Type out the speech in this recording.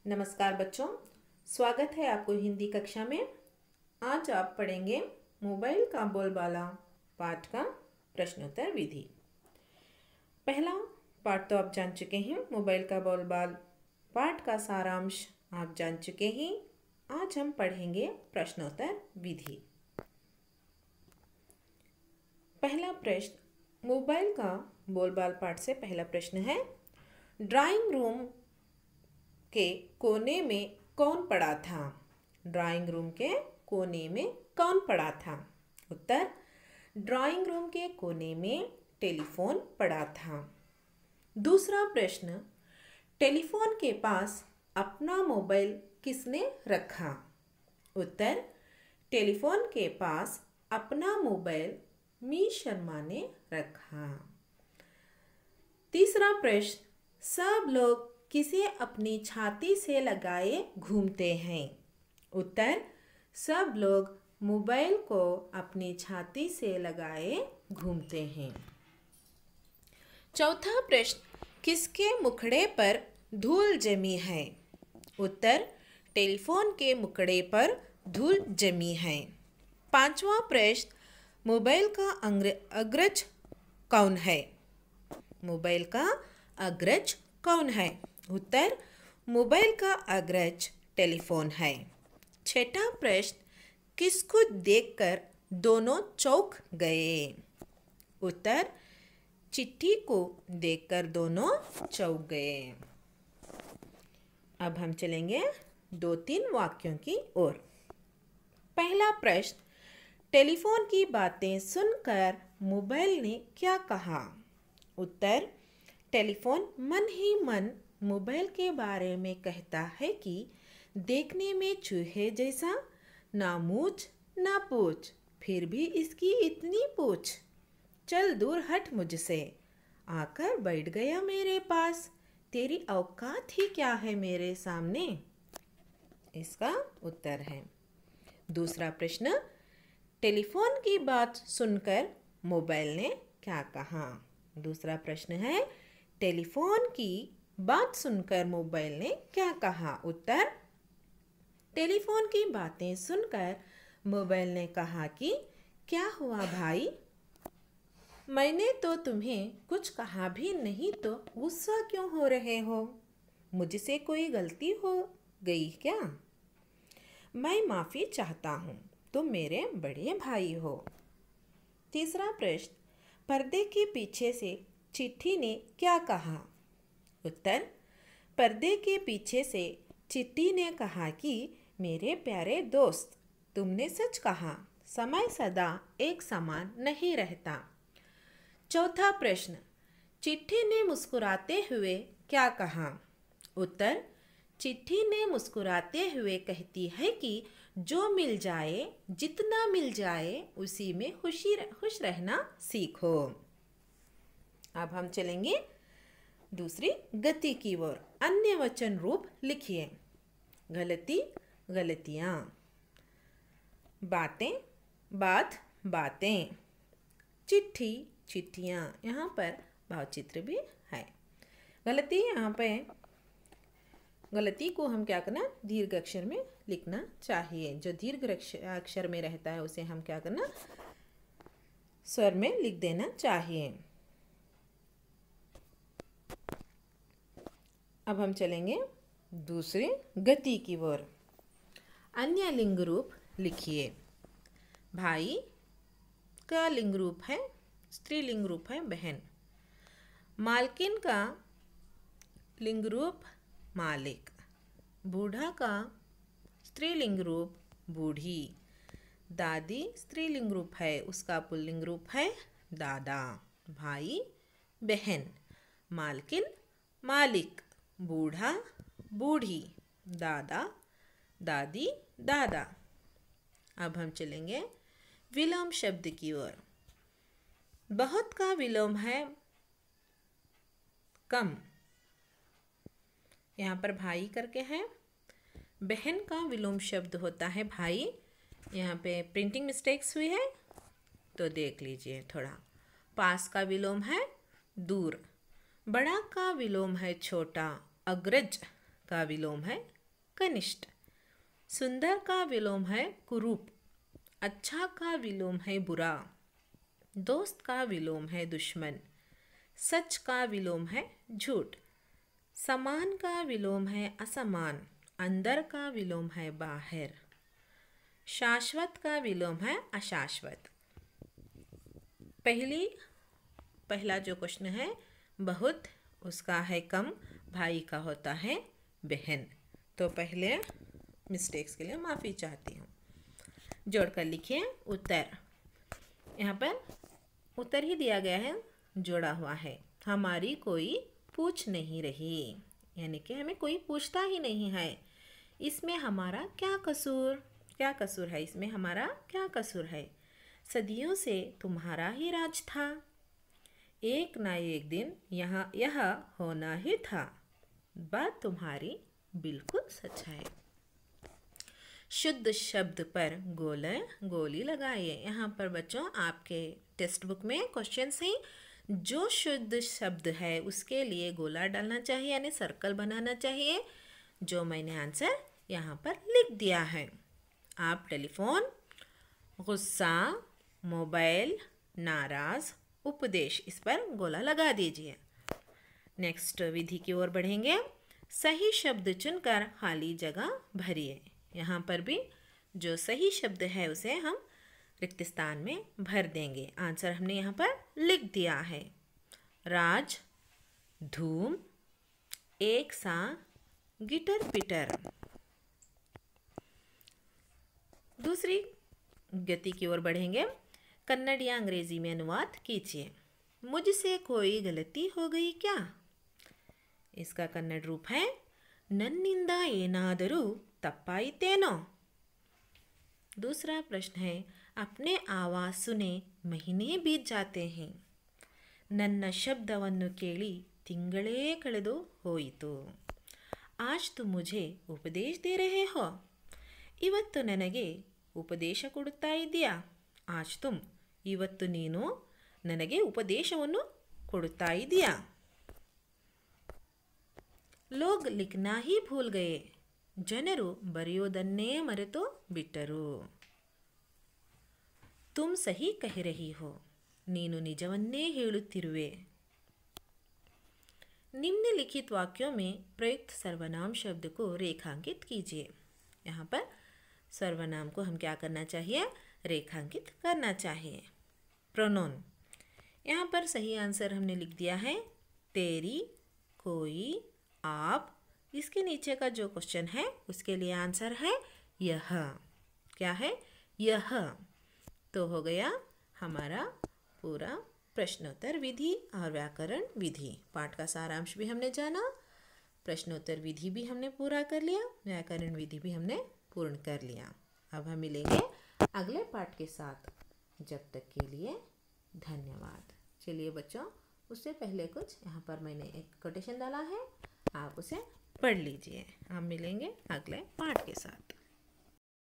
नमस्कार बच्चों, स्वागत है आपको हिंदी कक्षा में। आज आप पढ़ेंगे मोबाइल का बोलबाला पाठ का प्रश्नोत्तर विधि। पहला पाठ तो आप जान चुके हैं, मोबाइल का बोलबाल पाठ का सारांश आप जान चुके हैं। आज हम पढ़ेंगे प्रश्नोत्तर विधि। पहला प्रश्न मोबाइल का बोलबाल पाठ से पहला प्रश्न है, ड्राइंग रूम के कोने में कौन पड़ा था? ड्राइंग रूम के कोने में कौन पड़ा था? उत्तर, ड्राइंग रूम के कोने में टेलीफोन पड़ा था। दूसरा प्रश्न, टेलीफोन के पास अपना मोबाइल किसने रखा? उत्तर, टेलीफोन के पास अपना मोबाइल मी शर्मा ने रखा। तीसरा प्रश्न, सब लोग किसे अपनी छाती से लगाए घूमते हैं? उत्तर, सब लोग मोबाइल को अपनी छाती से लगाए घूमते हैं। चौथा प्रश्न, किसके मुखड़े पर धूल जमी है? उत्तर, टेलीफोन के मुखड़े पर धूल जमी है। पांचवा प्रश्न, मोबाइल का अग्रज कौन है? मोबाइल का अग्रज कौन है? उत्तर, मोबाइल का अग्रज टेलीफोन है। छठा प्रश्न, किसको देखकर दोनों चौंक गए? उत्तर, चिट्ठी को देखकर दोनों चौंक गए। अब हम चलेंगे 2-3 वाक्यों की ओर। पहला प्रश्न, टेलीफोन की बातें सुनकर मोबाइल ने क्या कहा? उत्तर, टेलीफोन मन ही मन मोबाइल के बारे में कहता है कि देखने में चूहे जैसा, ना मूंछ ना पूछ, फिर भी इसकी इतनी पूछ, चल दूर हट मुझसे, आकर बैठ गया मेरे पास, तेरी औकात ही क्या है मेरे सामने? इसका उत्तर है। दूसरा प्रश्न, टेलीफोन की बात सुनकर मोबाइल ने क्या कहा? दूसरा प्रश्न है, टेलीफोन की बात सुनकर मोबाइल ने क्या कहा? उत्तर, टेलीफोन की बातें सुनकर मोबाइल ने कहा कि क्या हुआ भाई, मैंने तो तुम्हें कुछ कहा भी नहीं, तो गुस्सा क्यों हो रहे हो? मुझसे कोई गलती हो गई क्या? मैं माफ़ी चाहता हूँ, तुम मेरे बड़े भाई हो। तीसरा प्रश्न, पर्दे के पीछे से चिट्ठी ने क्या कहा? उत्तर, पर्दे के पीछे से चिट्ठी ने कहा कि मेरे प्यारे दोस्त, तुमने सच कहा, समय सदा एक समान नहीं रहता। चौथा प्रश्न, चिट्ठी ने मुस्कुराते हुए क्या कहा? उत्तर, चिट्ठी ने मुस्कुराते हुए कहती है कि जो मिल जाए, जितना मिल जाए, उसी में खुश रहना सीखो। अब हम चलेंगे दूसरी गति की ओर। अन्य वचन रूप लिखिए। गलती, गलतियाँ, बातें, बात, बातें, चिट्ठी, चिट्ठियाँ। यहाँ पर भावचित्र भी है। गलती, यहाँ पे गलती को हम क्या करना, दीर्घ अक्षर में लिखना चाहिए। जो दीर्घ अक्षर में रहता है उसे हम क्या करना, स्वर में लिख देना चाहिए। अब हम चलेंगे दूसरी गति की ओर। अन्य लिंग रूप लिखिए। भाई का लिंग रूप है, स्त्रीलिंग रूप है बहन। मालकिन का लिंग रूप मालिक। बूढ़ा का स्त्रीलिंग रूप बूढ़ी। दादी स्त्रीलिंग रूप है, उसका पुल्लिंग रूप है दादा। भाई, बहन, मालकिन, मालिक, बूढ़ा, बूढ़ी, दादा, दादी, दादा। अब हम चलेंगे विलोम शब्द की ओर। बहुत का विलोम है कम, यहाँ पर भाई करके है। बहन का विलोम शब्द होता है भाई। यहाँ पे प्रिंटिंग मिस्टेक्स हुई है तो देख लीजिए थोड़ा। पास का विलोम है दूर। बड़ा का विलोम है छोटा। अग्रज का विलोम है कनिष्ठ। सुंदर का विलोम है कुरूप। अच्छा का विलोम है बुरा। दोस्त का विलोम है दुश्मन। सच का विलोम है झूठ। समान का विलोम है असमान। अंदर का विलोम है बाहर। शाश्वत का विलोम है अशाश्वत। पहला जो क्वेश्चन है बहुत, उसका है कम, भाई का होता है बहन। तो पहले मिस्टेक्स के लिए माफ़ी चाहती हूँ। जोड़कर लिखिए उत्तर। यहाँ पर उत्तर ही दिया गया है, जोड़ा हुआ है। हमारी कोई पूछ नहीं रही, यानी कि हमें कोई पूछता ही नहीं है। इसमें हमारा क्या कसूर? क्या कसूर है इसमें? हमारा क्या कसूर है? सदियों से तुम्हारा ही राज था। एक ना एक दिन यह होना ही था। बात तुम्हारी बिल्कुल सच है। शुद्ध शब्द पर गोली लगाइए। यहाँ पर बच्चों आपके टेक्स्ट बुक में क्वेश्चंस हैं। जो शुद्ध शब्द है उसके लिए गोला डालना चाहिए, यानी सर्कल बनाना चाहिए, जो मैंने आंसर यहाँ पर लिख दिया है। आप टेलीफोन, गुस्सा, मोबाइल, नाराज, उपदेश, इस पर गोला लगा दीजिए। नेक्स्ट विधि की ओर बढ़ेंगे। सही शब्द चुनकर खाली जगह भरिए। यहाँ पर भी जो सही शब्द है उसे हम रिक्त स्थान में भर देंगे। आंसर हमने यहाँ पर लिख दिया है। राज, धूम, एक सा, गिटर पिटर। दूसरी गति की ओर बढ़ेंगे। कन्नड़ या अंग्रेजी में अनुवाद कीजिए। मुझसे कोई गलती हो गई क्या? इसका कन्नड़ रूप है नन्निंद ಏನಾದರೂ ತಪ್ಪಾಯಿತೇನೋ। दूसरा प्रश्न है अपने आवाज सुने महीने बीत जाते हैं। ನನ್ನ ಶಬ್ದವನ್ನು ಕೇಳಿ ತಿಂಗಳೇ ಕಳೆದು ಹೋಯಿತು। आज तुम मुझे उपदेश दे रहे हो। ಇವತ್ತು ನನಗೆ ಉಪದೇಶ ಕೊಡುತ್ತಾ ಇದೆಯಾ? आज तुम, ಇವತ್ತು ನೀನು ನನಗೆ ಉಪದೇಶವನ್ನು ಕೊಡುತ್ತಾ ಇದೆಯಾ? लोग लिखना ही भूल गए। ಜನರು ಬರೆಯೋದನ್ನೇ ಮರೆತು ಬಿಟ್ಟರು। तुम सही कह रही हो। ನೀನು ನಿಜವನ್ನೇ ಹೇಳುತ್ತಿರುವೆ। निम्नलिखित वाक्यों में प्रयुक्त सर्वनाम शब्द को रेखांकित कीजिए। यहाँ पर सर्वनाम को हम क्या करना चाहिए? रेखांकित करना चाहिए। प्रोनोन, यहाँ पर सही आंसर हमने लिख दिया है तेरी, कोई, आप। इसके नीचे का जो क्वेश्चन है उसके लिए आंसर है यह। क्या है? यह। तो हो गया हमारा पूरा प्रश्नोत्तर विधि और व्याकरण विधि। पाठ का सारांश भी हमने जाना, प्रश्नोत्तर विधि भी हमने पूरा कर लिया, व्याकरण विधि भी हमने पूर्ण कर लिया। अब हम मिलेंगे अगले पाठ के साथ। जब तक के लिए धन्यवाद। चलिए बच्चों, उससे पहले कुछ यहाँ पर मैंने एक कोटेशन डाला है, आप उसे पढ़ लीजिए। हम मिलेंगे अगले पाठ के साथ।